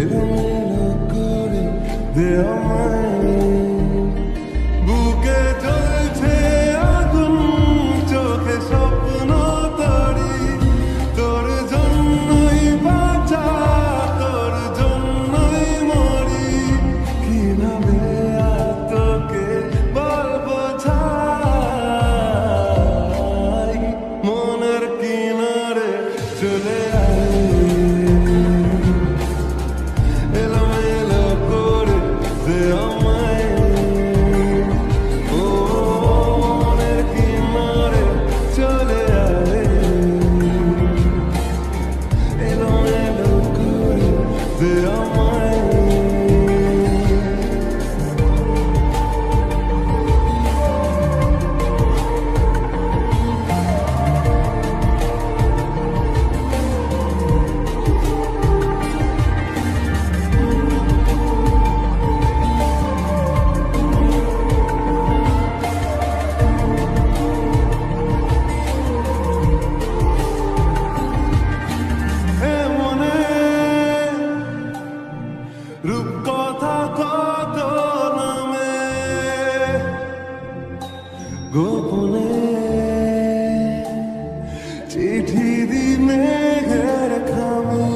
এলোমেলো করে দে আমায়, বুকে জ্বলছে আগুন, চোখে স্বপ্ন তরি, তোর জন্যই বাঁচা, তোর জন্যই মরি, কিভাবে আর তোকে বলবো ছাই, মনের কিনারে চলে আয়, এলোমেলো করে দে আমায়, ও মনের কিনারে চলে আয়, এলোমেলো করে দে আমায়। রূপকথা কত নামে গোপনে চিঠি দি মেঘের খামে,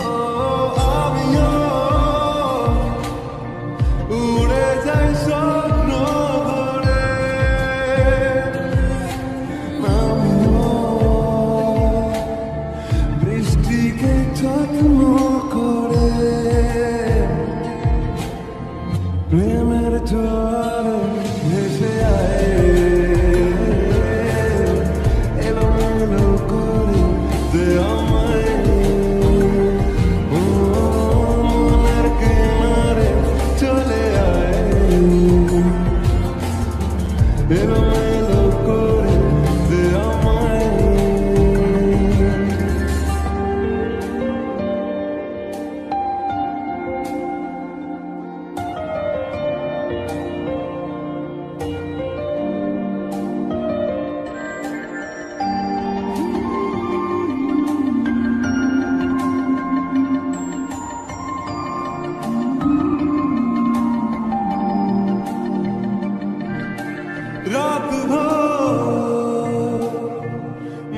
ও আমিও উড়ে যাই স্বপ্ন ভরে, আমিও বৃষ্টিকে যত্ন করে, প্রেমের জোয়ারে ভেসে আয়, এলোমেলো করে দে আমায়, ও মনের কিনারে চলে আয়, এলোমেলো করে দে আমায়। রাত ভোর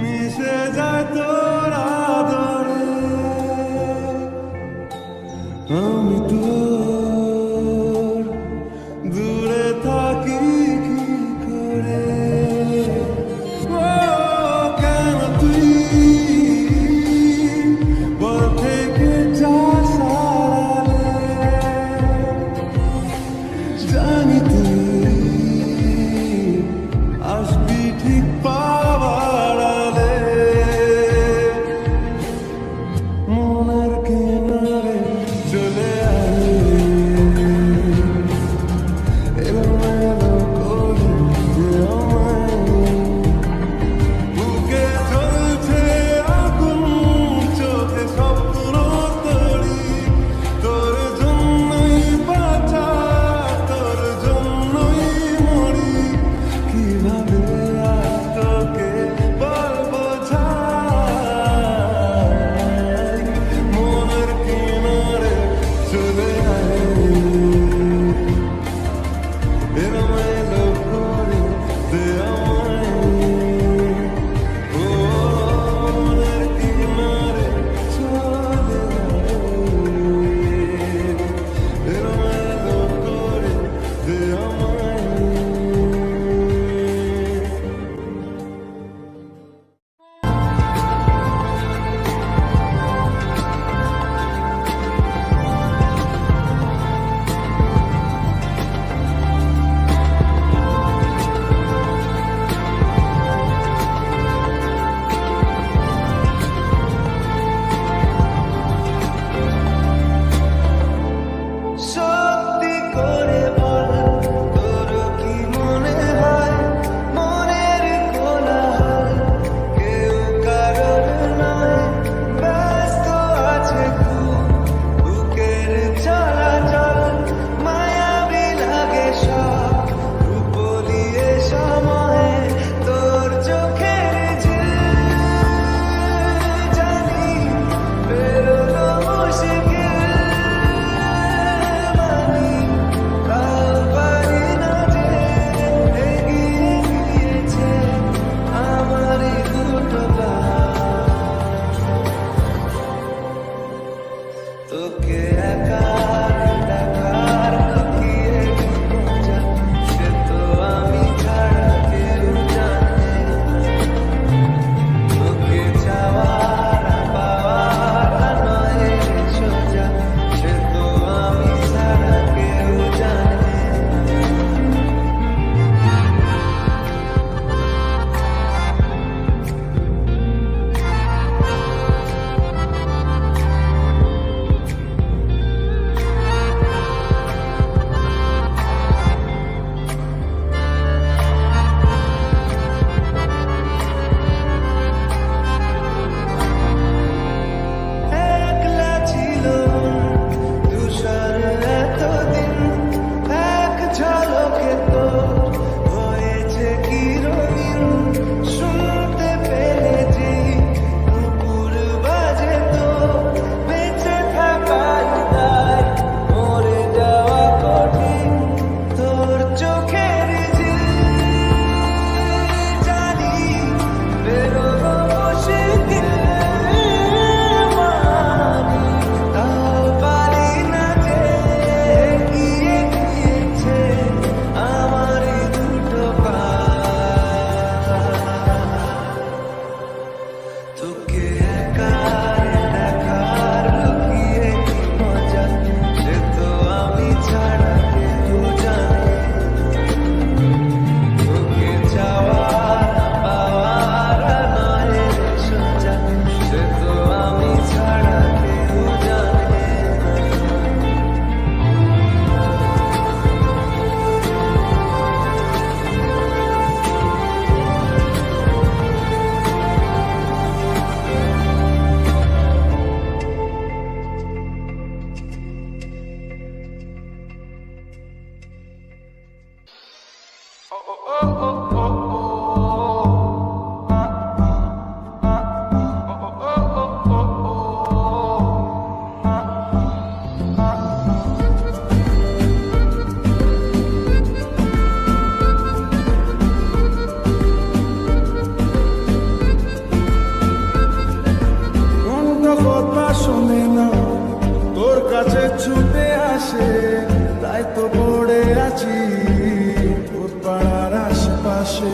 মিশে যায় তোর আদরে, আমি তোর দূরে থাকি কি করে, ও কেন তুই বল থেকে যাস আড়ালে, জানি তুই আসবি ঠিক পাবার আলে, মনের কিনারে চলে আয়, এলোমেলো করে দে আমায়, বুকে জ্বলছে আগুন, চোখে স্বপ্ন তরি, তোর জন্যই বাঁচা, তোর জন্যই মরি, কিভাবে আর তোকে বলবো ছাই, মনের তোকে একা দেখার লুকিয়ে মজা সে তো আমি ছাড়া কেউ জানে তোকে চাওয়ার পাওয়ার নয় সোজা সে তো আমি ছাড়া কেউ জানে একলা ছিল তুষার এতদিন এক ঝলকে তো হয়েছে কি রঙিন শুনতে পেলে যে কুকুর বাজে তো বেঁচে থাকার দায় মরে যাওয়া কঠিন তোর চোখের জানি বেরোনো মুশকিল মানি তাও পারি না যে গিয়ে গিয়েছে আমার দুটো পা তোকে একা দেখার লুকিয়ে কি মজা সে তো আমি ছাড়া কেউ জানে তোকে চাওয়ার পাওয়ার নয় সোজা সে তো আমি ছাড়া কেউ জানে মনটা কথা শোনে না তোর কাছে ছুটে আসে তাই তো পড়ে আছি তোর পাড়ার আশেপাশে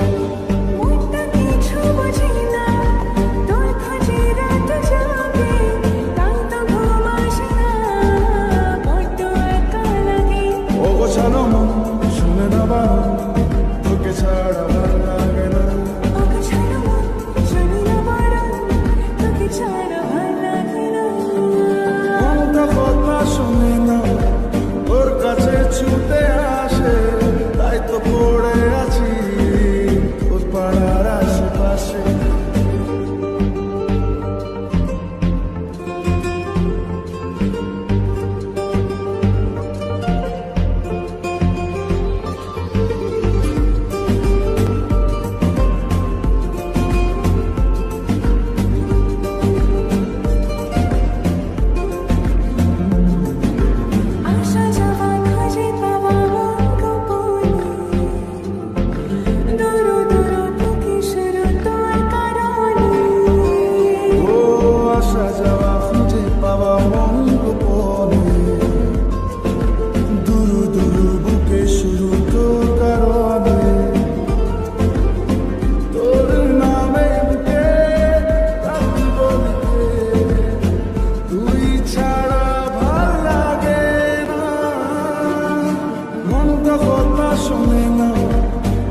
মনটা কিছু বোঝে না তোর খোঁজে রাত জাগে তাই তো ঘুম আসে না বড্ড একা লাগে অগোছালো মন শুনে না বারণ তোকে ছাড়া ভালো লাগে না ওকে ছাড়া মন জানি না বারণ তোকে ছাড়া ভাল লাগে না মনটা কথা শোনে না তোর কাছে ছুটে আসে তাই তো পড়ে আছি তোর পাড়ার আশেপাশে আশা যাওয়া খোঁজে পাওয়া মন গোপনে দূর দূর থেকে শুরু তোর কারণে ও আসা যাওয়া খুঁজে পাওয়া মন গোপনে দুরু দুরু বুকে শুরু তোর কারণে তোর নামে বুকে রাখব লিখে তুই ছাড়া ভাল লাগে না মনটা কথা শোনে না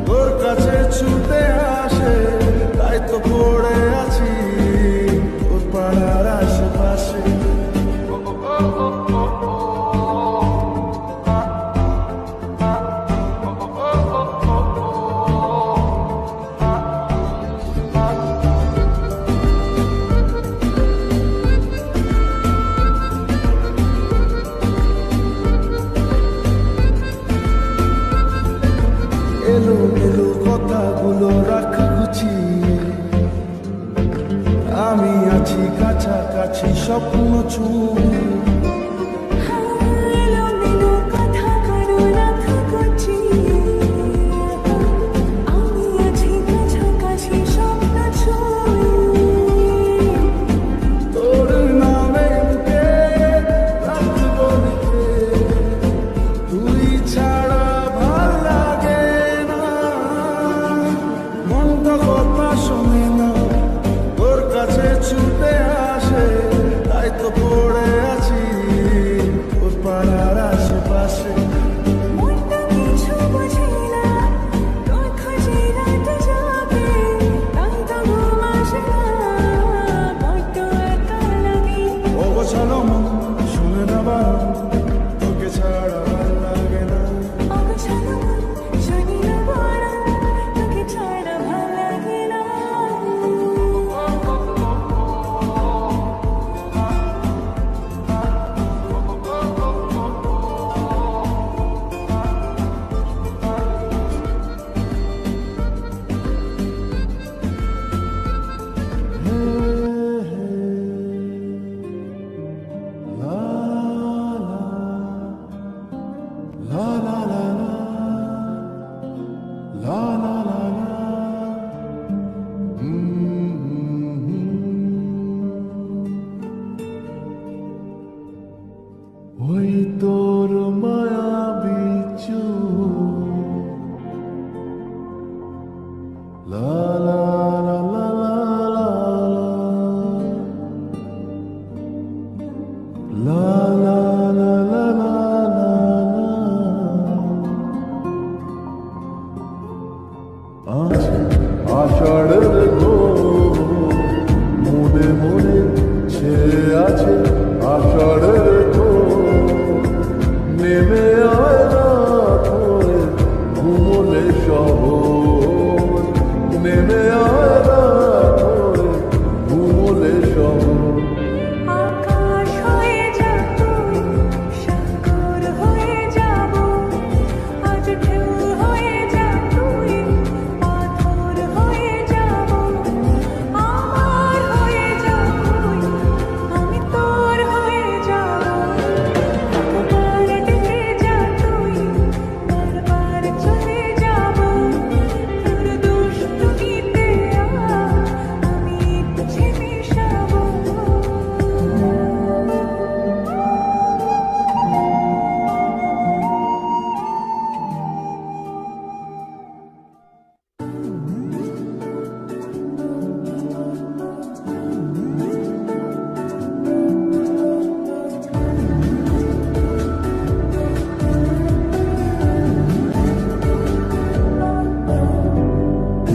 তোর কাছে ছুটে আসে তাই তো পড়ে আছি তোর পাড়ার আশেপাশে এলো এলো কথাগুলো রাখ গুছিয়ে আমি আছি কাছাকাছি স্বপ্ন ছুঁয়ে এলোমেলো কথা করো রাখ গুছিয়ে আমি আছি কাছাকাছি স্বপ্ন ছুঁয়ে তোর নামে বুকে ওই তোর মায়াবী চোখ লা লা লা লা লা লা লা লা লা লা আছে আষাঢ়ের ঘোর মনে মনে ছেয়ে আছে আষাঢ়ের ঘোর নেমে আয় রাত হয়ে ঘুমলে শহর নেমে আয় রাত হয়ে ঘুমলে শহর আকাশ হয়ে যা তুই সাগর হয়ে যাব আজ ঢেউ হয়ে যা তুই পাথর হয়ে যাব আমার হয়ে যা তুই আমি তোর হয়ে যাব একবার ডেকে যা তুই বারবার চলে যাব তোর দুষ্টুমিতে আমি ইচ্ছে মিশাবো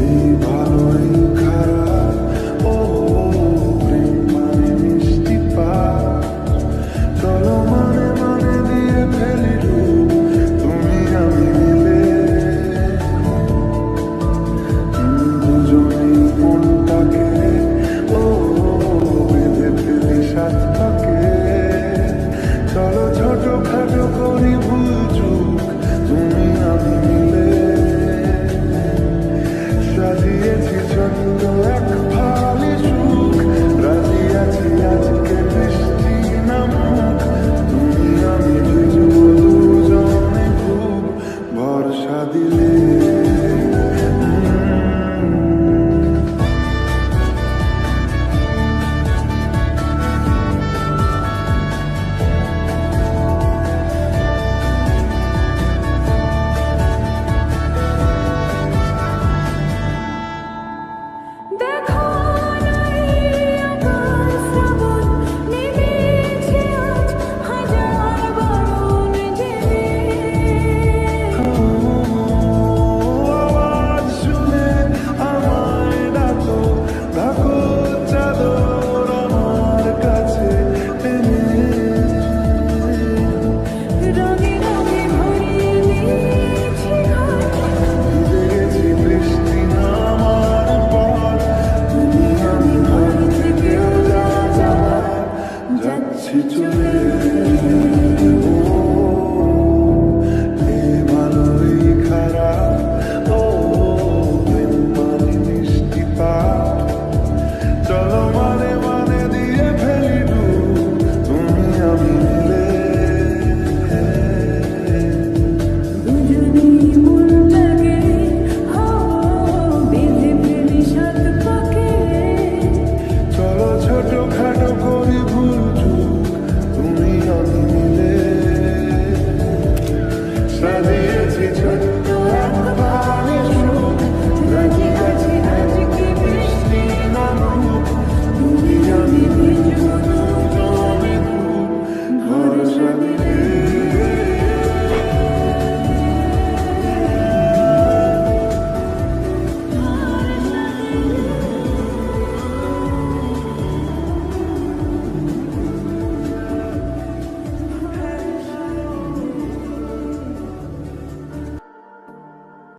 এই ভালোই খারাপ ও প্রেম মানে মিষ্টি পাস চলো মানে মানে দিয়ে ফেলি রূপ তুমি আমি মিলে দুজনেই মনটাকে ও বেঁধে ফেলি সাত পাকে চলো ছোট খাটো করি ভুল চুক তুমি আমি মিলে সাজিয়েছি ছোট্ট এক ফালি সুখ রাজি আছি আজকে বৃষ্টি নামুক তুমি আমি ভিজবো দুজনে খুব ভরসা দিলে দেখো নাই আকাশ শ্রাবণ নেমেছে আজ হাজার বারণ জেনে আওয়াজ শুনে আমায় ডাকো ডাকো চাদর আমার কাছে টেনে রঙে রঙে ভরিয়ে দিয়েছি ঘর ভিজে গেছি বৃষ্টি নামার পর তুমি আমি ঘর থেকেও যা যাচ্ছি চলে